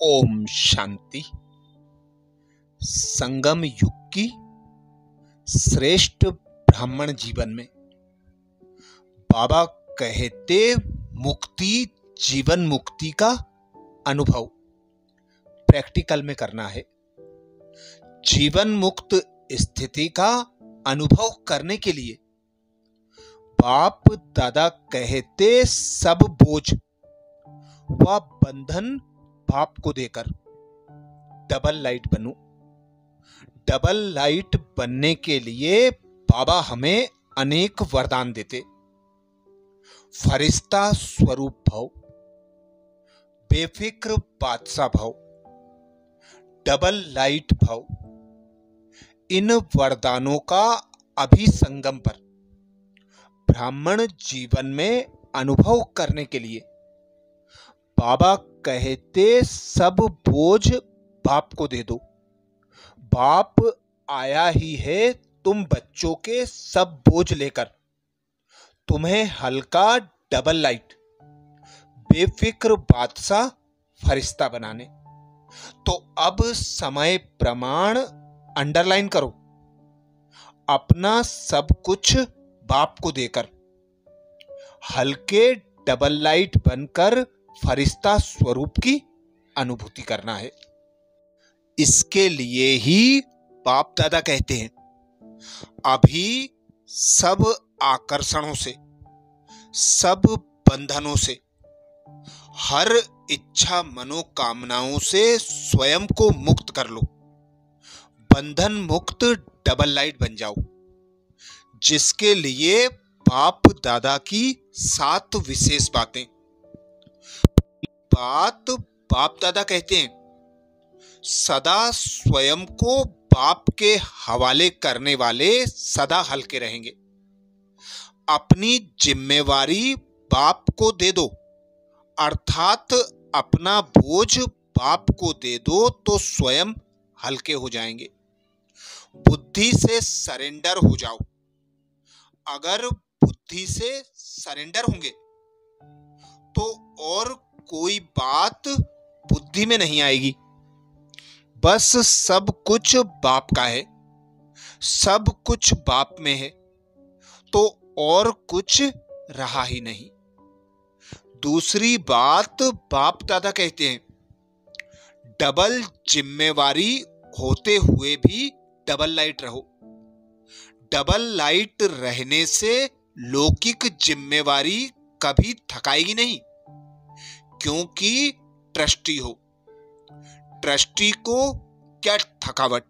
ओम शांति। संगम युग की श्रेष्ठ ब्राह्मण जीवन में बाबा कहते मुक्ति जीवन मुक्ति का अनुभव प्रैक्टिकल में करना है। जीवन मुक्त स्थिति का अनुभव करने के लिए बाप दादा कहते सब बोझ व बंधन बाप को देकर डबल लाइट बनूं। डबल लाइट बनने के लिए बाबा हमें अनेक वरदान देते। फरिश्ता स्वरूप भाव, बेफिक्र बादशाह भाव, डबल लाइट भाव, इन वरदानों का अभी संगम पर ब्राह्मण जीवन में अनुभव करने के लिए बाबा कहते सब बोझ बाप को दे दो। बाप आया ही है तुम बच्चों के सब बोझ लेकर, तुम्हें हल्का डबल लाइट बेफिक्र बादशाह फरिश्ता बनाने। तो अब समय प्रमाण अंडरलाइन करो, अपना सब कुछ बाप को देकर हल्के डबल लाइट बनकर फरिश्ता स्वरूप की अनुभूति करना है। इसके लिए ही बाप दादा कहते हैं अभी सब आकर्षणों से, सब बंधनों से, हर इच्छा मनोकामनाओं से स्वयं को मुक्त कर लो। बंधन मुक्त डबल लाइट बन जाओ, जिसके लिए बाप दादा की 7 विशेष बातें। बाप दादा कहते हैं सदा स्वयं को बाप के हवाले करने वाले सदा हल्के रहेंगे। अपनी जिम्मेवारी बाप को दे दो, अर्थात अपना बोझ बाप को दे दो तो स्वयं हल्के हो जाएंगे। बुद्धि से सरेंडर हो जाओ। अगर बुद्धि से सरेंडर होंगे तो और कोई बात बुद्धि में नहीं आएगी। बस सब कुछ बाप का है, सब कुछ बाप में है, तो और कुछ रहा ही नहीं। दूसरी बात बाप दादा कहते हैं डबल जिम्मेवारी होते हुए भी डबल लाइट रहो। डबल लाइट रहने से लौकिक जिम्मेवारी कभी थकाएगी नहीं, क्योंकि ट्रस्टी हो। ट्रस्टी को क्या थकावट।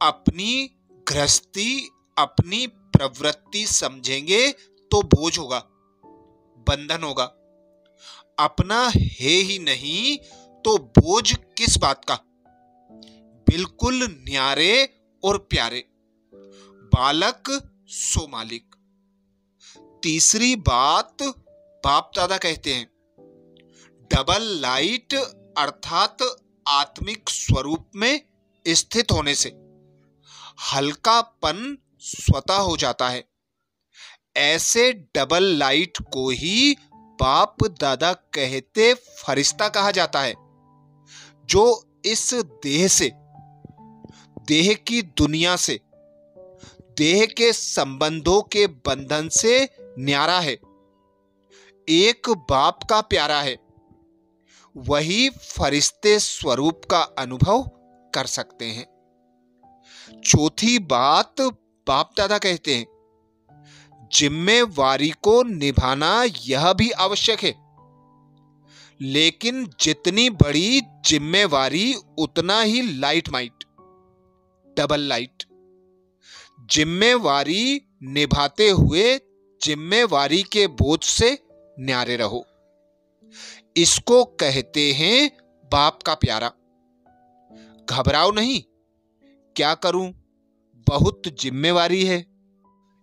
अपनी गृहस्थी अपनी प्रवृत्ति समझेंगे तो बोझ होगा, बंधन होगा। अपना है ही नहीं तो बोझ किस बात का। बिल्कुल न्यारे और प्यारे, बालक सो मालिक। तीसरी बात बाप दादा कहते हैं डबल लाइट अर्थात आत्मिक स्वरूप में स्थित होने से हल्कापन स्वतः हो जाता है। ऐसे डबल लाइट को ही बाप दादा कहते फरिश्ता कहा जाता है, जो इस देह से, देह की दुनिया से, देह के संबंधों के बंधन से न्यारा है, एक बाप का प्यारा है। वही फरिश्ते स्वरूप का अनुभव कर सकते हैं। चौथी बात बाप दादा कहते हैं जिम्मेवारी को निभाना यह भी आवश्यक है, लेकिन जितनी बड़ी जिम्मेवारी उतना ही लाइट माइट, डबल लाइट। जिम्मेवारी निभाते हुए जिम्मेवारी के बोझ से न्यारे रहो। इसको कहते हैं बाप का प्यारा। घबराओ नहीं, क्या करूं, बहुत जिम्मेवारी है,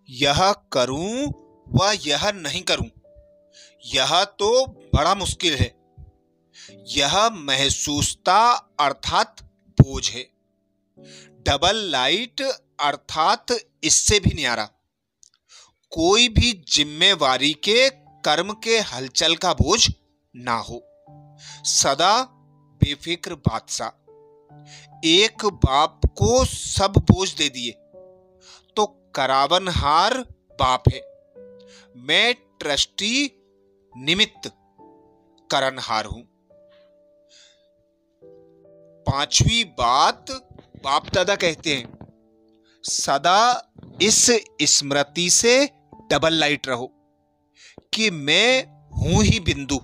यह करूं व यह नहीं करूं, यह तो बड़ा मुश्किल है, यह महसूसता अर्थात बोझ है। डबल लाइट अर्थात इससे भी न्यारा। कोई भी जिम्मेवारी के कर्म के हलचल का बोझ ना हो। सदा बेफिक्र बादशाह एक बाप को सब बोझ दे दिए तो करावनहार बाप है। मैं ट्रस्टी निमित्त करनहार हूं। पांचवी बात, बाप दादा कहते हैं सदा इस स्मृति से डबल लाइट रहो कि मैं हूं ही बिंदु।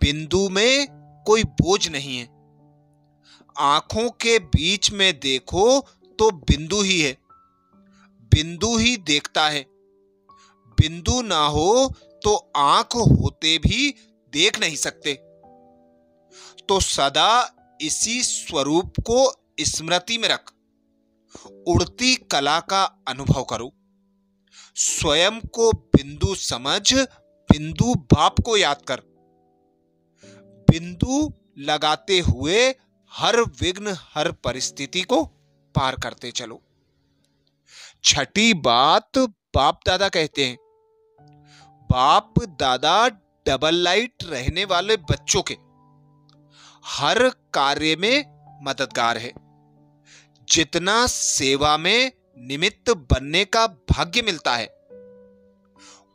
बिंदु में कोई बोझ नहीं है। आंखों के बीच में देखो तो बिंदु ही है, बिंदु ही देखता है। बिंदु ना हो तो आंख होते भी देख नहीं सकते। तो सदा इसी स्वरूप को स्मृति में रख उड़ती कला का अनुभव करो। स्वयं को बिंदु समझ बिंदु बाप को याद कर। बिंदु लगाते हुए हर विघ्न हर परिस्थिति को पार करते चलो। छठी बात, बाप दादा कहते हैं बाप दादा डबल लाइट रहने वाले बच्चों के हर कार्य में मददगार है। जितना सेवा में निमित्त बनने का भाग्य मिलता है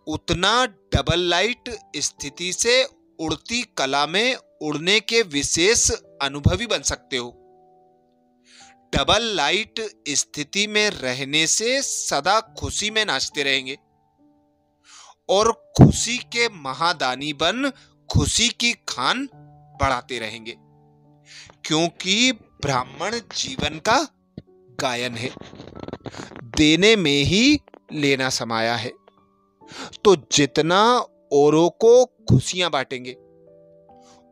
उतना डबल लाइट स्थिति से उड़ती कला में उड़ने के विशेष अनुभवी बन सकते हो। डबल लाइट स्थिति में रहने से सदा खुशी में नाचते रहेंगे और खुशी के महादानी बन खुशी की खान बढ़ाते रहेंगे, क्योंकि ब्राह्मण जीवन का गायन है, देने में ही लेना समाया है। तो जितना औरों को खुशियां बांटेंगे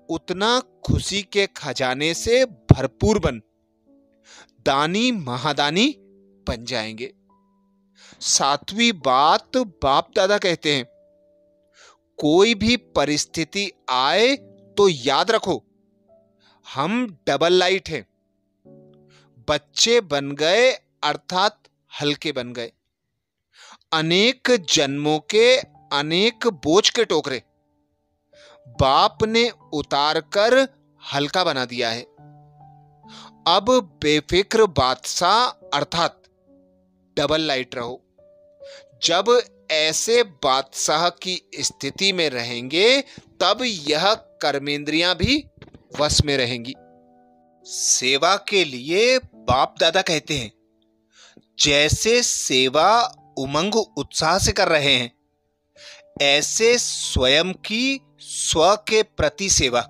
उतना खुशी के खजाने से भरपूर बन दानी महादानी बन जाएंगे। सातवीं बात, बाप दादा कहते हैं कोई भी परिस्थिति आए तो याद रखो हम डबल लाइट हैं। बच्चे बन गए अर्थात हल्के बन गए। अनेक जन्मों के अनेक बोझ के टोकरे बाप ने उतार कर हल्का बना दिया है। अब बेफिक्र बादशाह अर्थात डबल लाइट रहो। जब ऐसे बादशाह की स्थिति में रहेंगे तब यह कर्मेंद्रियां भी वश में रहेंगी। सेवा के लिए बाप दादा कहते हैं जैसे सेवा उमंग उत्साह से कर रहे हैं ऐसे स्वयं की स्व के प्रति सेवा,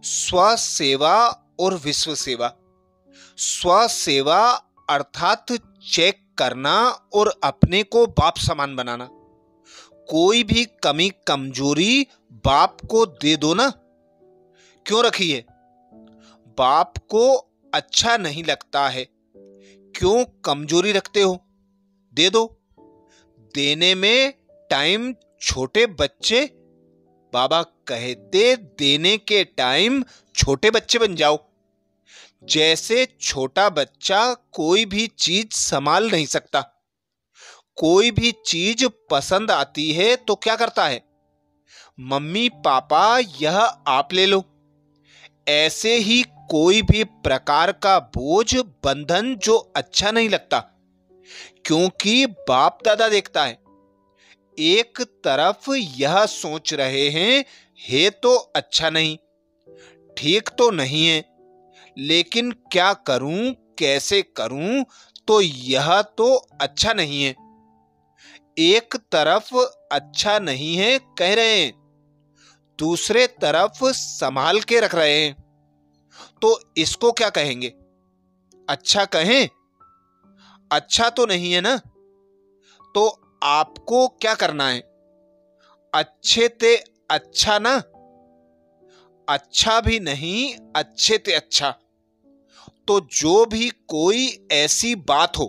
स्व सेवा और विश्व सेवा। स्व सेवा अर्थात चेक करना और अपने को बाप समान बनाना। कोई भी कमी कमजोरी बाप को दे दो ना। क्यों रखी है? बाप को अच्छा नहीं लगता है, क्यों कमजोरी रखते हो? दे दो। देने में टाइम छोटे बच्चे, बाबा कहते देने के टाइम छोटे बच्चे बन जाओ। जैसे छोटा बच्चा कोई भी चीज संभाल नहीं सकता, कोई भी चीज पसंद आती है तो क्या करता है, मम्मी पापा यह आप ले लो। ऐसे ही कोई भी प्रकार का बोझ बंधन जो अच्छा नहीं लगता, क्योंकि बाप दादा देखता है एक तरफ यह सोच रहे हैं हे तो अच्छा नहीं, ठीक तो नहीं है, लेकिन क्या करूं कैसे करूं, तो यह तो अच्छा नहीं है। एक तरफ अच्छा नहीं है कह रहे हैं, दूसरे तरफ संभाल के रख रहे हैं, तो इसको क्या कहेंगे? अच्छा कहें? अच्छा तो नहीं है ना। तो आपको क्या करना है? अच्छे ते अच्छा ना, अच्छा भी नहीं अच्छे ते अच्छा। तो जो भी कोई ऐसी बात हो,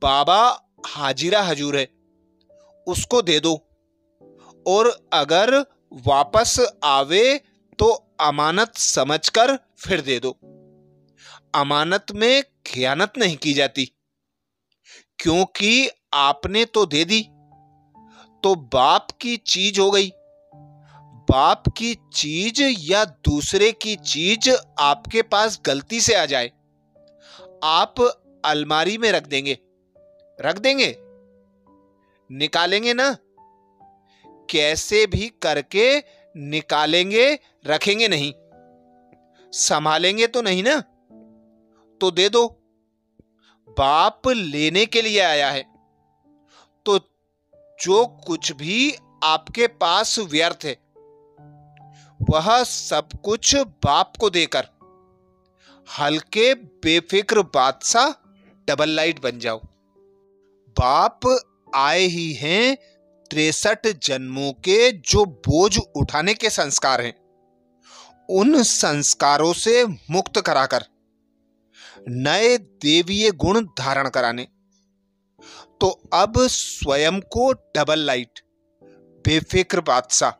बाबा हाजिरा हजूर है, उसको दे दो। और अगर वापस आवे तो अमानत समझकर फिर दे दो। अमानत में खयानत नहीं की जाती, क्योंकि आपने तो दे दी तो बाप की चीज हो गई। बाप की चीज या दूसरे की चीज आपके पास गलती से आ जाए, आप अलमारी में रख देंगे, निकालेंगे ना? कैसे भी करके निकालेंगे, रखेंगे नहीं, संभालेंगे तो नहीं ना? तो दे दो। बाप लेने के लिए आया है, तो जो कुछ भी आपके पास व्यर्थ है वह सब कुछ बाप को देकर हल्के बेफिक्र बादशाह डबल लाइट बन जाओ। बाप आए ही हैं 63 जन्मों के जो बोझ उठाने के संस्कार हैं, उन संस्कारों से मुक्त कराकर नए देवीय गुण धारण कराने। तो अब स्वयं को डबल लाइट, बेफिक्र बादशाह,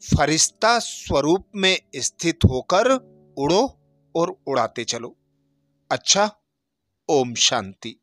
फरिश्ता स्वरूप में स्थित होकर उड़ो और उड़ाते चलो। अच्छा, ओम शांति।